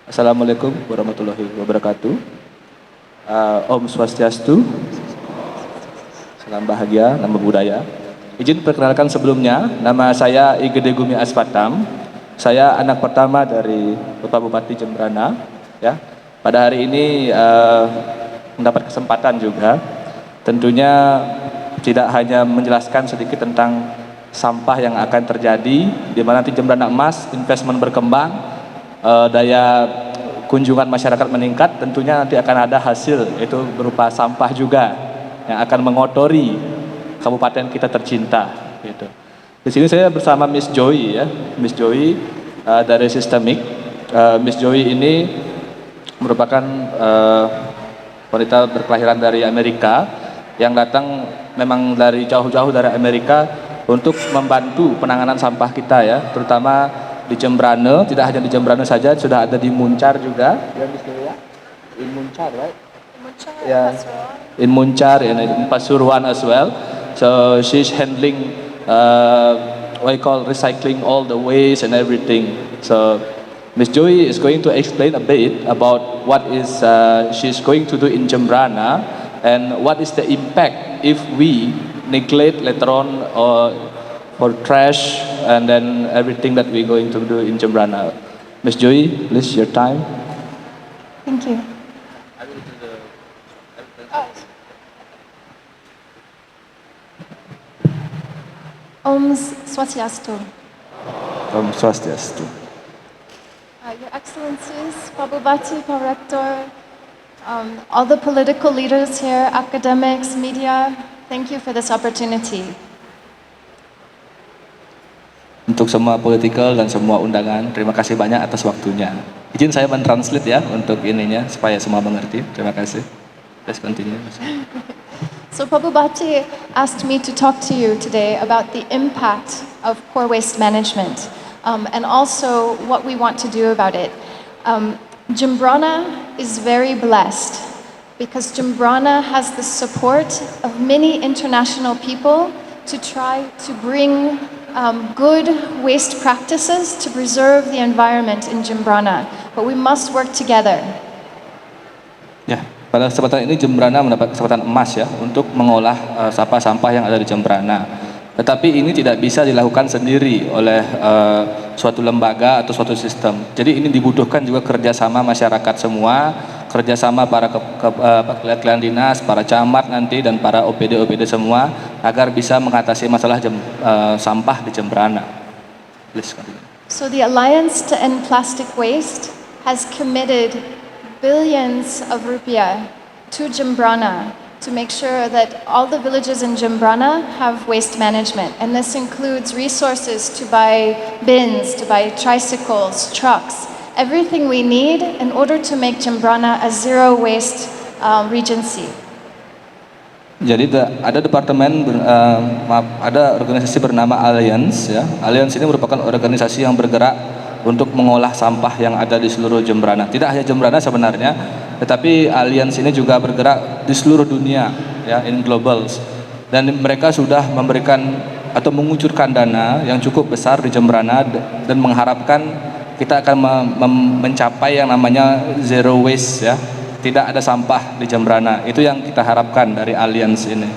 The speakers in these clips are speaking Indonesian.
Assalamualaikum warahmatullahi wabarakatuh. Om Swastiastu, salam bahagia, nama budaya. Izin perkenalkan sebelumnya, nama saya Igede Gumi Aspatam. Saya anak pertama dari Bapak Bupati Jembrana. Ya, pada hari ini mendapat kesempatan juga, tentunya tidak hanya menjelaskan sedikit tentang sampah yang akan terjadi, di mana nanti Jembrana Emas investment berkembang, daya kunjungan masyarakat meningkat, tentunya nanti akan ada hasil, yaitu berupa sampah juga yang akan mengotori kabupaten kita tercinta. Gitu. Di sini saya bersama Miss Joy ya, Miss Joy dari Systemic. Miss Joy ini merupakan wanita berkelahiran dari Amerika yang datang memang dari jauh-jauh dari Amerika untuk membantu penanganan sampah kita ya, terutama di Jembrana. Tidak hanya di Jembrana saja, sudah ada di Muncar juga. Ya, Miss Delia? In Muncar, right? Yeah, in Muncar and in Pasuruan as well. So she's handling what I call recycling all the waste and everything. So Miss Joy is going to explain a bit about what is she's going to do in Jembrana and what is the impact if we neglect later on for trash and then everything that we're going to do in Jembrana. Miss Joy, please, your time. Thank you. Om Swastiastu. Om Swastiastu. Your Excellencies, Pak Bupati, Pak Rektor, all the political leaders here, academics, media, thank you for this opportunity. Untuk semua political dan semua undangan, terima kasih banyak atas waktunya. Izin saya mentranslate ya untuk ininya supaya semua mengerti. Terima kasih. Let's continue. So Pak Bupati asked me to talk to you today about the impact of poor waste management and also what we want to do about it. Jembrana is very blessed because Jembrana has the support of many international people to try to bring good waste practices to preserve the environment in Jembrana. But we must work together. Ya, pada kesempatan ini Jembrana mendapat kesempatan emas ya untuk mengolah sampah-sampah yang ada di Jembrana. Tetapi ini tidak bisa dilakukan sendiri oleh suatu lembaga atau suatu sistem. Jadi ini dibutuhkan juga kerjasama masyarakat semua, kerjasama para kepala dinas, para camat nanti dan para OPD semua agar bisa mengatasi masalah sampah di Jembrana. Please continue. So the Alliance to End Plastic Waste has committed billions of rupiah to Jembrana to make sure that all the villages in Jembrana have waste management. And this includes resources to buy bins, to buy tricycles, trucks, everything we need in order to make Jembrana a zero waste regency. Jadi ada ada organisasi bernama Alliance ya. Alliance ini merupakan organisasi yang bergerak untuk mengolah sampah yang ada di seluruh Jembrana. Tidak hanya Jembrana sebenarnya, tetapi Alliance ini juga bergerak di seluruh dunia ya, in globals. Dan mereka sudah memberikan atau mengucurkan dana yang cukup besar di Jembrana dan mengharapkan kita akan mencapai yang namanya zero waste ya. Tidak ada sampah di Jembrana. Itu yang kita harapkan dari Alliance ini.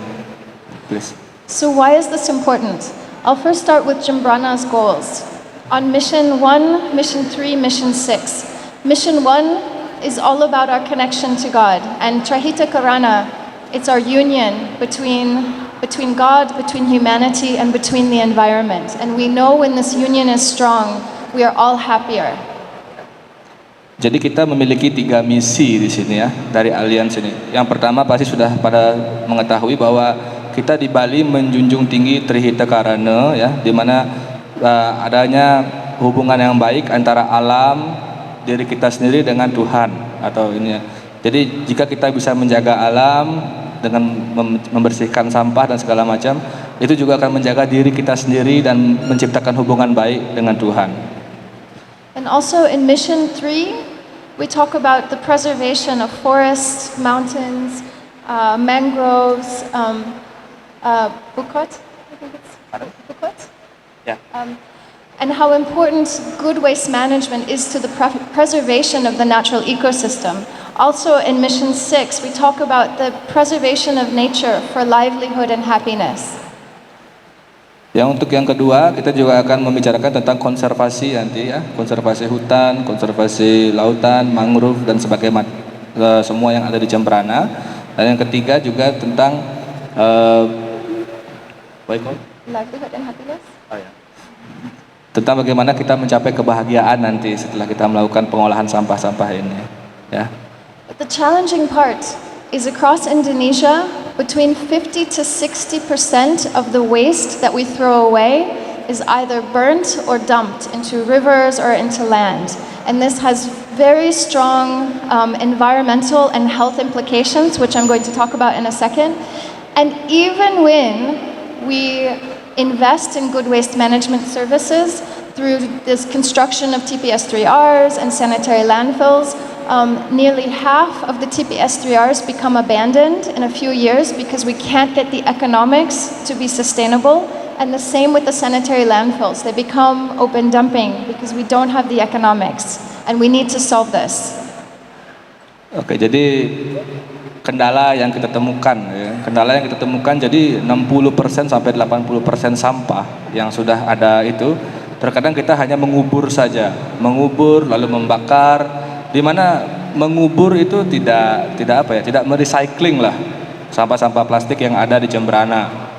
Please. So why is this important? I'll first start with Jembrana's goals. On Mission 1, Mission 3, Mission 6. Mission 1 is all about our connection to God. And Trahita Karana, it's our union between God, between humanity, and between the environment. And we know when this union is strong, we are all happier. Jadi kita memiliki 3 misi di sini ya dari Alliance ini. Yang pertama pasti sudah pada mengetahui bahwa kita di Bali menjunjung tinggi Trihita Karana ya, di mana adanya hubungan yang baik antara alam, diri kita sendiri dengan Tuhan atau ini ya. Jadi jika kita bisa menjaga alam dengan membersihkan sampah dan segala macam, itu juga akan menjaga diri kita sendiri dan menciptakan hubungan baik dengan Tuhan. And also in Mission 3, we talk about the preservation of forests, mountains, mangroves, bukot, I think it's bukot? Yeah. and how important good waste management is to the preservation of the natural ecosystem. Also in Mission 6, we talk about the preservation of nature for livelihood and happiness. Yang untuk yang kedua, kita juga akan membicarakan tentang konservasi nanti ya, konservasi hutan, konservasi lautan, mangrove dan sebagainya, semua yang ada di Jemberana. Dan yang ketiga juga tentang Livelihood and happiness. Tentang bagaimana kita mencapai kebahagiaan nanti setelah kita melakukan pengolahan sampah-sampah ini, ya. The challenging part is across Indonesia, between 50 to 60% of the waste that we throw away is either burnt or dumped into rivers or into land. And this has very strong environmental and health implications, which I'm going to talk about in a second. And even when we invest in good waste management services through this construction of TPS3Rs and sanitary landfills, nearly half of the TPS3Rs become abandoned in a few years because we can't get the economics to be sustainable. And the same with the sanitary landfills. They become open dumping because we don't have the economics. And we need to solve this. Oke, jadi kendala yang kita temukan ya. Kendala yang kita temukan jadi 60% sampai 80% sampah yang sudah ada itu terkadang kita hanya mengubur saja, mengubur lalu membakar, di mana mengubur itu tidak merecycling lah sampah-sampah plastik yang ada di Jemberana.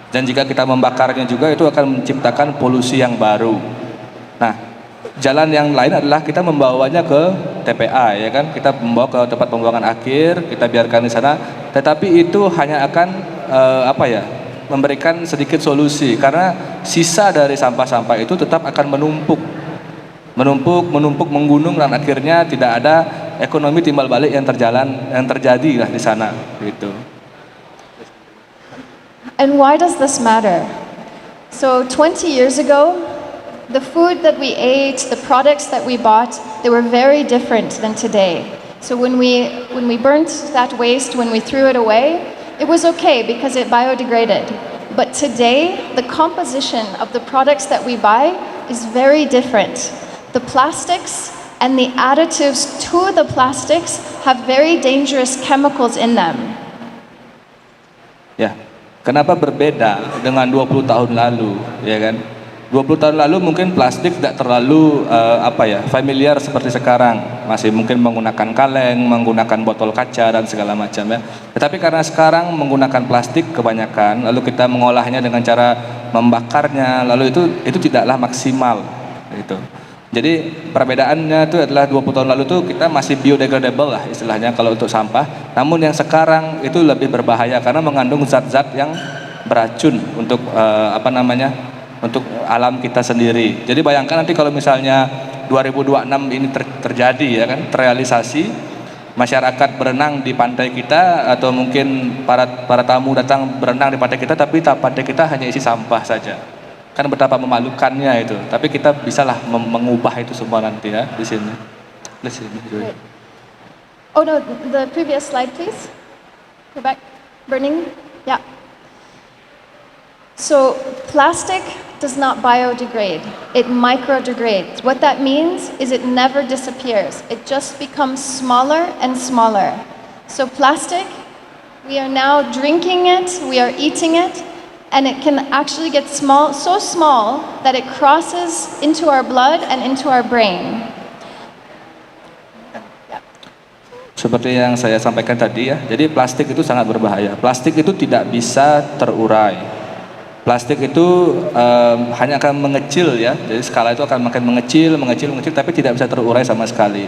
Dan jika kita membakarnya juga itu akan menciptakan polusi yang baru. Nah, jalan yang lain adalah kita membawanya ke TPA, ya kan? Kita membawa ke tempat pembuangan akhir, kita biarkan di sana. Tetapi itu hanya akan memberikan sedikit solusi karena sisa dari sampah-sampah itu tetap akan menumpuk, menggunung dan akhirnya tidak ada ekonomi timbal balik yang terjadi lah di sana, gitu. And why does this matter? So 20 years ago, the food that we ate, the products that we bought, they were very different than today. So when we burnt that waste, when we threw it away, it was okay because it biodegraded. But today, the composition of the products that we buy is very different. The plastics and the additives to the plastics have very dangerous chemicals in them. Ya, kenapa berbeda dengan 20 tahun lalu, ya kan? 20 tahun lalu mungkin plastik tidak terlalu familiar seperti sekarang. Masih mungkin menggunakan kaleng, menggunakan botol kaca dan segala macam ya. Tetapi karena sekarang menggunakan plastik kebanyakan, lalu kita mengolahnya dengan cara membakarnya, lalu itu tidaklah maksimal gitu. Jadi perbedaannya itu adalah 20 tahun lalu itu kita masih biodegradable lah istilahnya kalau untuk sampah. Namun yang sekarang itu lebih berbahaya karena mengandung zat-zat yang beracun untuk untuk alam kita sendiri. Jadi bayangkan nanti kalau misalnya 2026 ini terjadi ya kan, terrealisasi, masyarakat berenang di pantai kita atau mungkin para tamu datang berenang di pantai kita tapi pantai kita hanya isi sampah saja. Kan betapa memalukannya itu. Tapi kita bisalah mengubah itu semua nanti ya di sini. Oh no, the previous slide please. Go back. Burning. Yeah. So plastic does not biodegrade, it microdegrades. What that means is it never disappears, it just becomes smaller and smaller. So plastic, we are now drinking it, we are eating it, and it can actually get small, so small that it crosses into our blood and into our brain. Seperti yang saya sampaikan tadi ya, jadi plastik itu sangat berbahaya. Plastik itu tidak bisa terurai. Plastik itu hanya akan mengecil ya, jadi skala itu akan makin mengecil, tapi tidak bisa terurai sama sekali.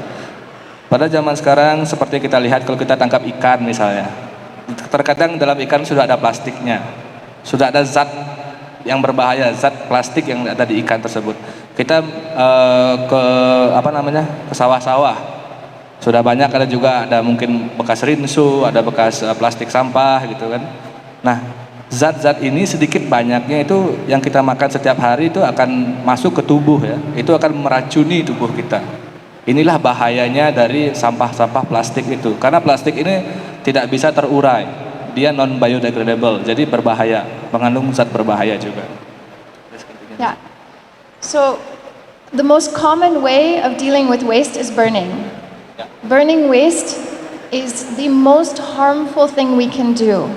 Pada zaman sekarang seperti kita lihat kalau kita tangkap ikan misalnya, terkadang dalam ikan sudah ada plastiknya, sudah ada zat yang berbahaya, zat plastik yang ada di ikan tersebut. Kita ke sawah-sawah, sudah banyak ada mungkin bekas rinso, ada bekas plastik sampah gitu kan. Nah, zat-zat ini sedikit banyaknya itu yang kita makan setiap hari itu akan masuk ke tubuh ya, itu akan meracuni tubuh kita. Inilah bahayanya dari sampah-sampah plastik itu, karena plastik ini tidak bisa terurai, dia non biodegradable, jadi berbahaya, mengandung zat berbahaya juga. Yeah. So, the most common way of dealing with waste is burning. Ya. Burning waste is the most harmful thing we can do.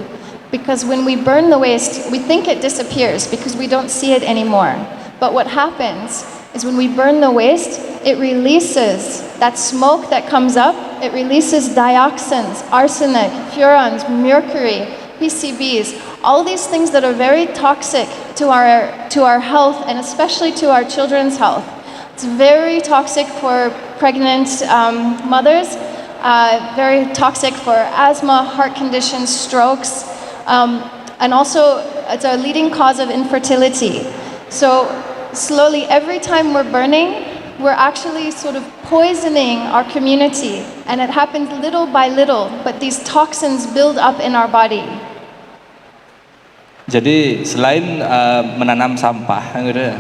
Because when we burn the waste, we think it disappears because we don't see it anymore. But what happens is when we burn the waste, it releases that smoke that comes up, it releases dioxins, arsenic, furans, mercury, PCBs, all these things that are very toxic to our health and especially to our children's health. It's very toxic for pregnant mothers, very toxic for asthma, heart conditions, strokes, and also it's a leading cause of infertility. So slowly, every time we're burning, we're actually sort of poisoning our community, and it happens little by little, but these toxins build up in our body. Jadi selain menanam sampah, gitu ya,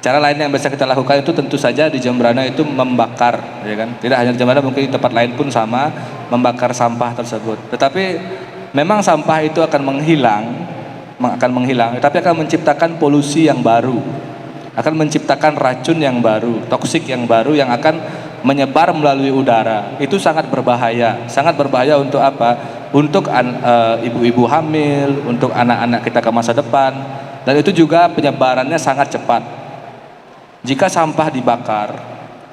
cara lain yang bisa kita lakukan itu tentu saja di Jembrana itu membakar, ya kan? Tidak hanya di Jembrana, mungkin di tempat lain pun sama, membakar sampah tersebut. Tetapi memang sampah itu akan menghilang, tapi akan menciptakan polusi yang baru, akan menciptakan racun yang baru, toksik yang baru yang akan menyebar melalui udara. Itu sangat berbahaya untuk apa? Untuk ibu-ibu hamil, untuk anak-anak kita ke masa depan, dan itu juga penyebarannya sangat cepat. Jika sampah dibakar,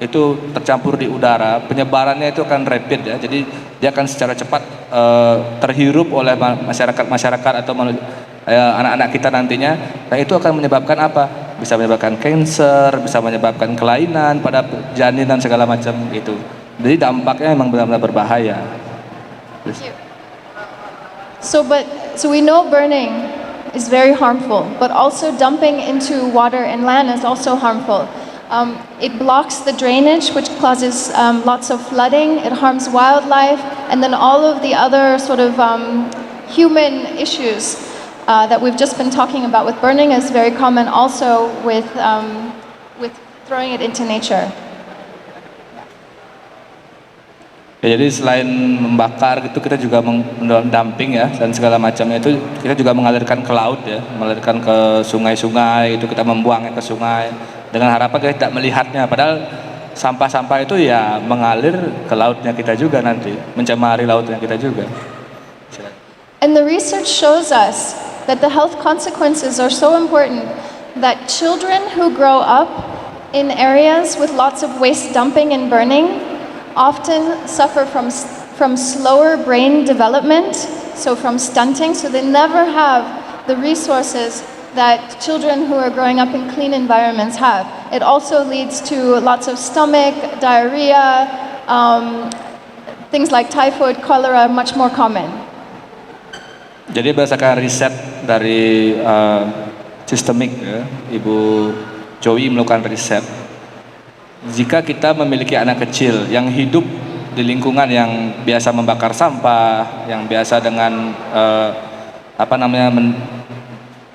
itu tercampur di udara, penyebarannya itu akan rapid ya. Jadi dia akan secara cepat terhirup oleh masyarakat atau anak-anak kita nantinya. Dan itu akan menyebabkan apa? Bisa menyebabkan kanker, bisa menyebabkan kelainan pada janin dan segala macam itu. Jadi dampaknya memang benar-benar berbahaya. So we know burning is very harmful, but also dumping into water and land is also harmful. It blocks the drainage, which causes lots of flooding. It harms wildlife, and then all of the other sort of human issues that we've just been talking about with burning is very common also with throwing it into nature. Ya, jadi selain membakar gitu, kita juga mendamping ya, dan segala macamnya itu kita juga mengalirkan ke laut ya, mengalirkan ke sungai-sungai, itu kita membuangnya ke sungai dengan harapan kita tidak melihatnya, padahal sampah-sampah itu ya mengalir ke lautnya kita juga nanti, mencemari lautnya kita juga. And the research shows us that the health consequences are so important that children who grow up in areas with lots of waste dumping and burning often suffer from slower brain development, so from stunting, so they never have the resources that children who are growing up in clean environments have. It also leads to lots of stomach, diarrhea, things like typhoid, cholera, much more common. Jadi berdasarkan riset dari sistemik ya, Ibu Joey melakukan riset. Jika kita memiliki anak kecil yang hidup di lingkungan yang biasa membakar sampah, yang biasa dengan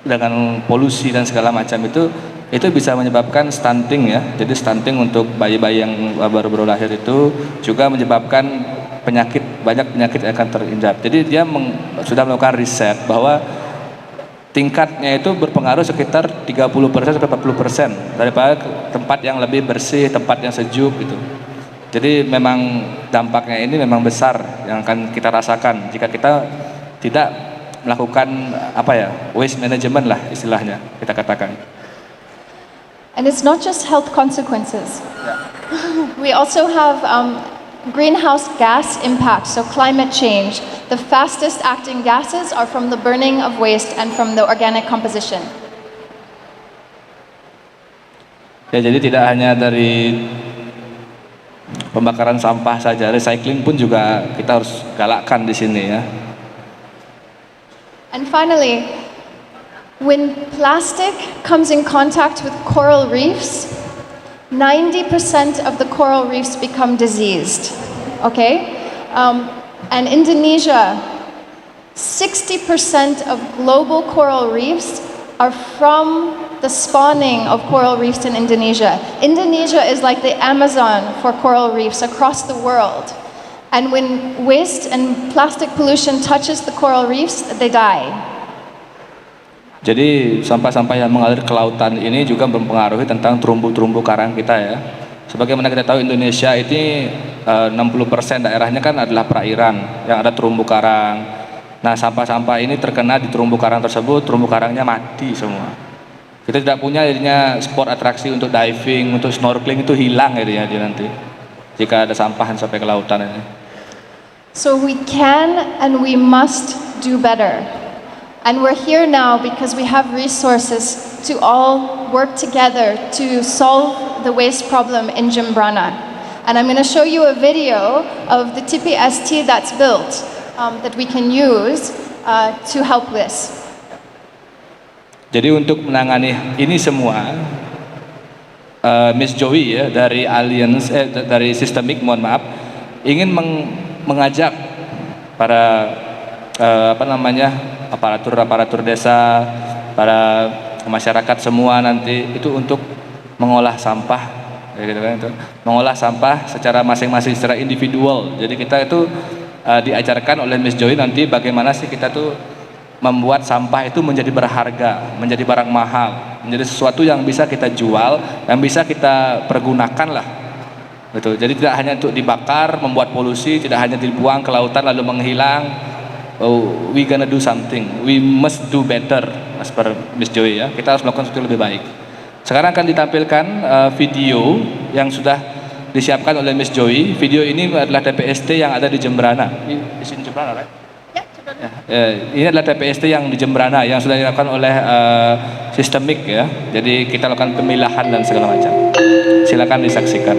dengan polusi dan segala macam itu bisa menyebabkan stunting ya. Jadi stunting untuk bayi-bayi yang baru lahir itu juga menyebabkan banyak penyakit yang akan terinjak. Jadi dia sudah melakukan riset bahwa tingkatnya itu berpengaruh sekitar 30% sampai 40% daripada tempat yang lebih bersih, tempat yang sejuk gitu. Jadi memang dampaknya ini memang besar yang akan kita rasakan jika kita tidak melakukan waste management lah istilahnya kita katakan. And it's not just health consequences. We also have greenhouse gas impact, so climate change. The fastest acting gases are from the burning of waste and from the organic composition. Ya, jadi tidak hanya dari pembakaran sampah saja, recycling pun juga kita harus galakkan di sini ya. And finally, when plastic comes in contact with coral reefs, 90% of the coral reefs become diseased, okay? And Indonesia, 60% of global coral reefs are from the spawning of coral reefs in Indonesia. Indonesia is like the Amazon for coral reefs across the world. And when waste and plastic pollution touches the coral reefs, they die. Jadi sampah-sampah yang mengalir ke lautan ini juga mempengaruhi tentang terumbu-terumbu karang kita ya. Sebagaimana kita tahu Indonesia ini 60% daerahnya kan adalah perairan yang ada terumbu karang. Nah sampah-sampah ini terkena di terumbu karang tersebut, terumbu karangnya mati semua. Kita tidak punya jadinya spot atraksi untuk diving, untuk snorkeling itu hilang jadinya dia nanti. Jika ada sampah yang sampai ke lautan ini. So we can and we must do better. And we're here now because we have resources to all work together to solve the waste problem in Jimbrana. And I'm going to show you a video of the TPST that's built that we can use to help this. Jadi untuk menangani ini semua, Miss Joey ya dari Alliance dari Systemic, mohon maaf, ingin mengajak para aparatur desa, para masyarakat semua nanti itu untuk mengolah sampah, gitu kan, itu mengolah sampah secara masing-masing, secara individual. Jadi kita itu diajarkan oleh Miss Joy nanti bagaimana sih kita tuh membuat sampah itu menjadi berharga, menjadi barang mahal, menjadi sesuatu yang bisa kita jual, yang bisa kita pergunakan lah. Gitu. Jadi tidak hanya untuk dibakar, membuat polusi, tidak hanya dibuang ke lautan lalu menghilang. Oh, we gonna do something. We must do better, as per Miss Joy ya. Kita harus melakukan sesuatu yang lebih baik. Sekarang akan ditampilkan video yang sudah disiapkan oleh Miss Joy. Video ini adalah TPST yang ada di Jembrana. Di sini Jembrana, right? Ya, Jembrana. Ini adalah TPST yang di Jembrana yang sudah dilakukan oleh Systemic ya. Jadi kita lakukan pemilahan dan segala macam. Silakan disaksikan.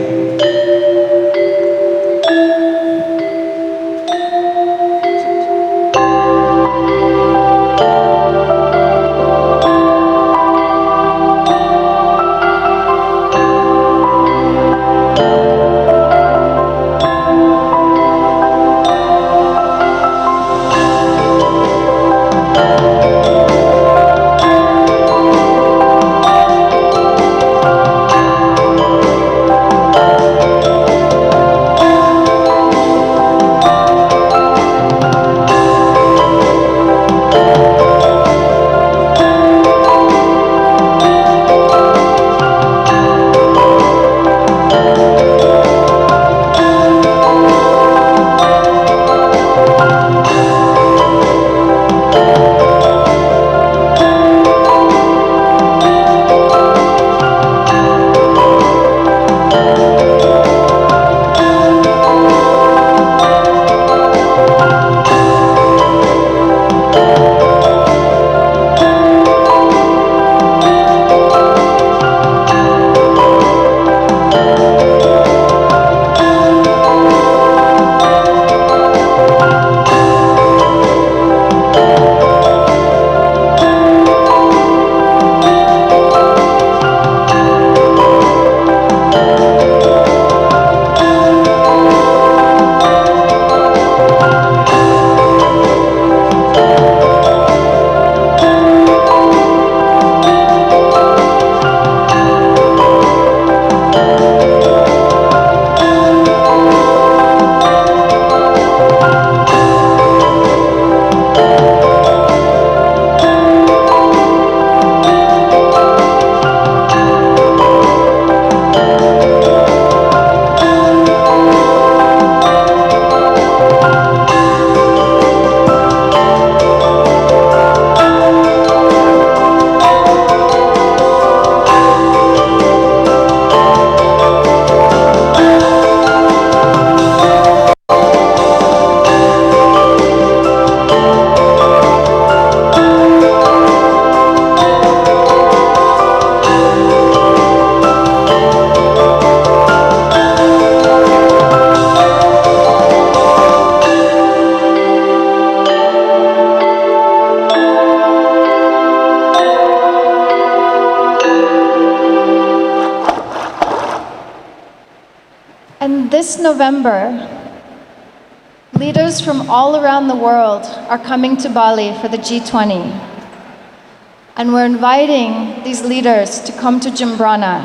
And this November, leaders from all around the world are coming to Bali for the G20. And we're inviting these leaders to come to Jimbrana.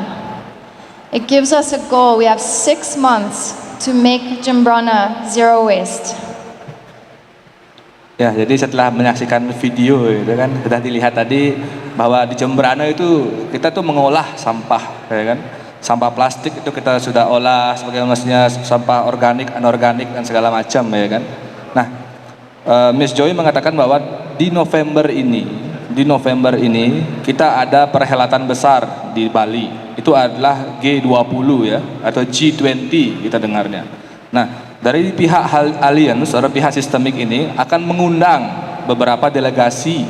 It gives us a goal. We have 6 months to make Jimbrana zero waste. Ya, jadi setelah menyaksikan video itu kan, sudah dilihat tadi bahwa di Jembrana itu kita tuh mengolah sampah, ya kan? Sampah plastik itu kita sudah olah sebagai maksudnya sampah organik, anorganik dan segala macam, ya kan? Nah, Miss Joy mengatakan bahwa di November ini kita ada perhelatan besar di Bali. Itu adalah G20 ya, atau G20 kita dengarnya. Nah, dari pihak Alliance atau pihak sistemik ini akan mengundang beberapa delegasi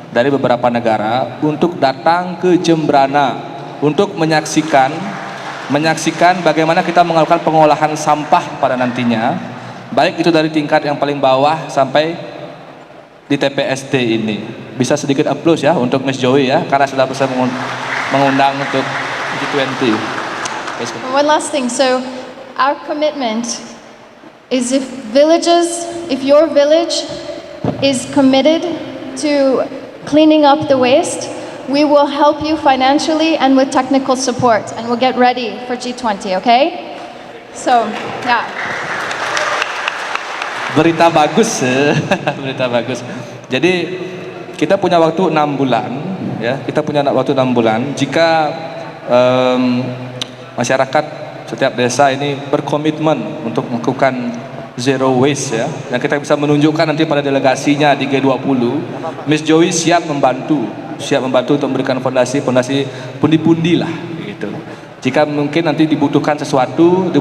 dari beberapa negara untuk datang ke Jembrana untuk menyaksikan bagaimana kita melakukan pengolahan sampah pada nantinya, baik itu dari tingkat yang paling bawah sampai di TPST ini. Bisa sedikit applause ya untuk Miss Joey ya, karena sudah bisa mengundang untuk G20. One last thing. So our commitment is if your village is committed to cleaning up the waste, we will help you financially and with technical support, and we'll get ready for G20, okay? So, yeah. Berita bagus, berita bagus. Jadi kita punya waktu 6 bulan, ya. Kita punya waktu 6 bulan. Jika masyarakat setiap desa ini berkomitmen untuk melakukan zero waste ya, dan kita bisa menunjukkan nanti pada delegasinya di G20, Miss Joey siap membantu untuk memberikan fondasi pundi-pundi lah gitu. Jika mungkin nanti dibutuhkan sesuatu,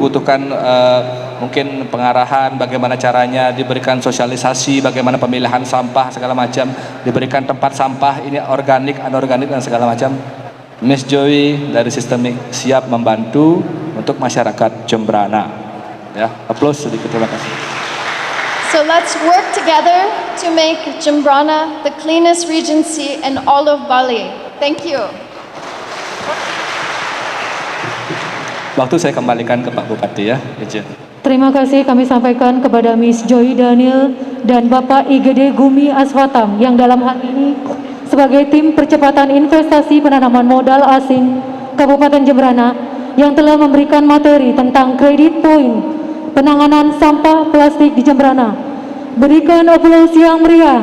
mungkin pengarahan bagaimana caranya, diberikan sosialisasi bagaimana pemilihan sampah segala macam, diberikan tempat sampah ini organik, anorganik dan segala macam, Miss Joey dari Sistemik siap membantu untuk masyarakat Jembrana. Ya, applause sedikit, terima kasih. So let's work together to make Jembrana the cleanest regency in all of Bali. Thank you. Waktu saya kembalikan ke Pak Bupati ya, izin. Terima kasih kami sampaikan kepada Miss Joy Daniel dan Bapak IGD Gumi Aswatam yang dalam hal ini sebagai tim percepatan investasi penanaman modal asing Kabupaten Jembrana yang telah memberikan materi tentang kredit poin penanganan sampah plastik di Jembrana. Berikan aplaus yang meriah